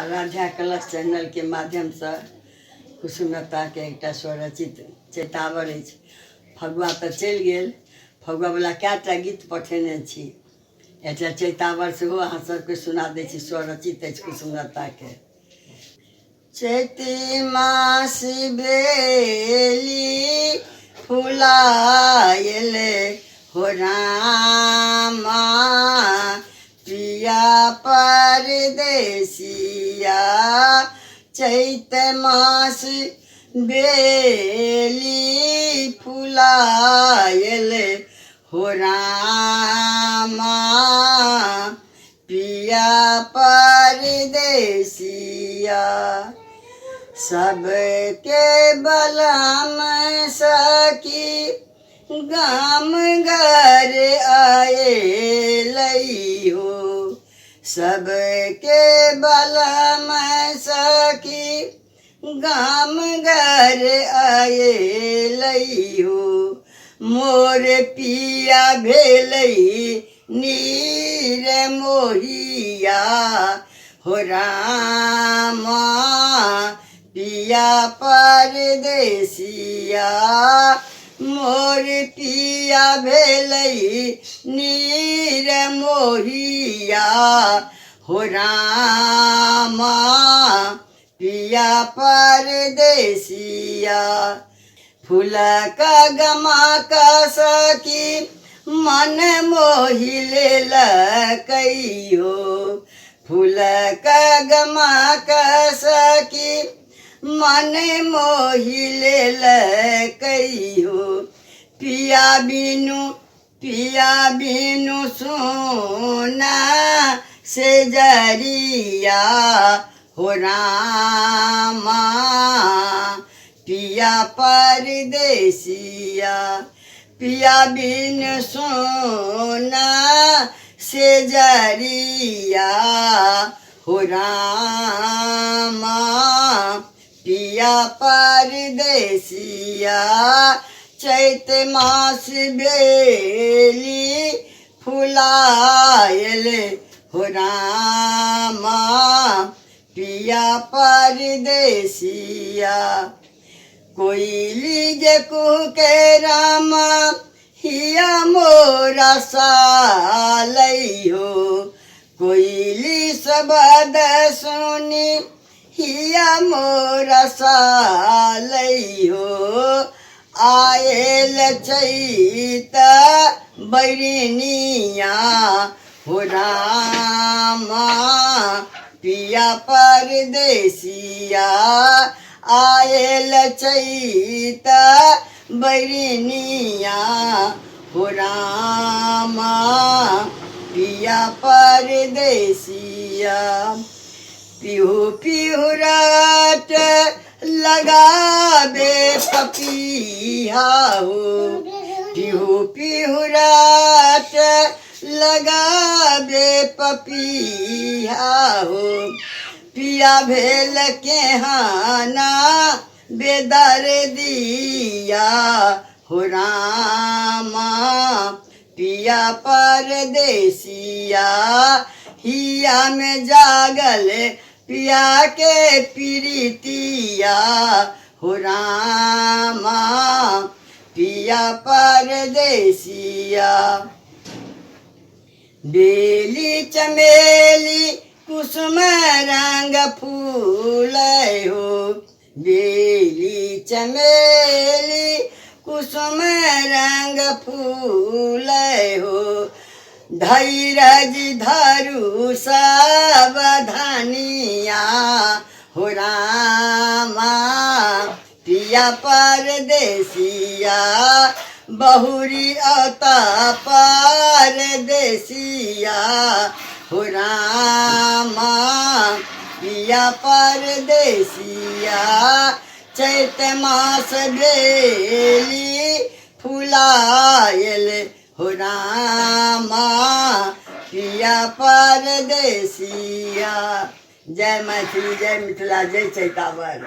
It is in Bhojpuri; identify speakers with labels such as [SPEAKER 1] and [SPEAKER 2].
[SPEAKER 1] आराध्या कलश चैनल के माध्यम से कुसुमलता के एक स्वरचित चेतावर अछि। फगुआ तऽ चलि गेल, फगुआ वाला कएटा गीत पठेने छी, एकटा चेतावर सेहो अहाँ सबके सुना दै छी, स्वरचित अछि कुसुमलता के। चैती मास बेली फुलाएले हो रामा, पिया परदेसिया चैत मास बेली फुलाएले हो रामा, पिया परदेसिया सबके बलम सखी गाम घर आए लई हो, सबके बलम सखी गाम घर आए लई हो, मोर पिया भेलई नीर मोहिया हो रामा, पिया परदेसिया मोर पिया भेलई नीर मोहिया हो रामा, पिया परदेसिया। फूल का गमा का सखी मन मोहि लेलकइयो, फूल का गमा का सखी मन मोहि लेलकइयो, पिया बिनु सोना से जरिया हो रामा, पिया परदेसिया, पिया बिन सोना से जरिया हो रामा, पिया परदेसिया चैत मास बेली फुलाएले हो रामा, पिया परदेसिया। कोयली जे कुहके रामा हिया मोरा सालई हो, कोयली शब्द सुनी हिया मोरा सालई हो, आयल चैत बैरिनिया हो रामा, पिया परदेसिया आयल चैत बैरिनिया हो रामा, पिया परदेसिया। पिहु पिहु रात लगाबे पपिया हो, पिहु पिहु रात लगाबे पपिया हो, पिया भेल केहाना बेदर्दिया हो रामा, पिया परदेसिया हिया में जागल पिया के प्रीतिया हो रामा, पिया परदेसिया। बेली चमेली कुसुम रंग फूल हो, बेली चमेली कुसुम रंग फूल हो, धैर्य धरु सावधानिया हो रामा, पिया परदेसिया बहुरी अता परदेसिया हो रामा, पिया परदेसिया चैत मास बेली फुलाएले हो रामा, पिया परदेसिया। जय मैथिली, जय मिथिला, जय चैतावर।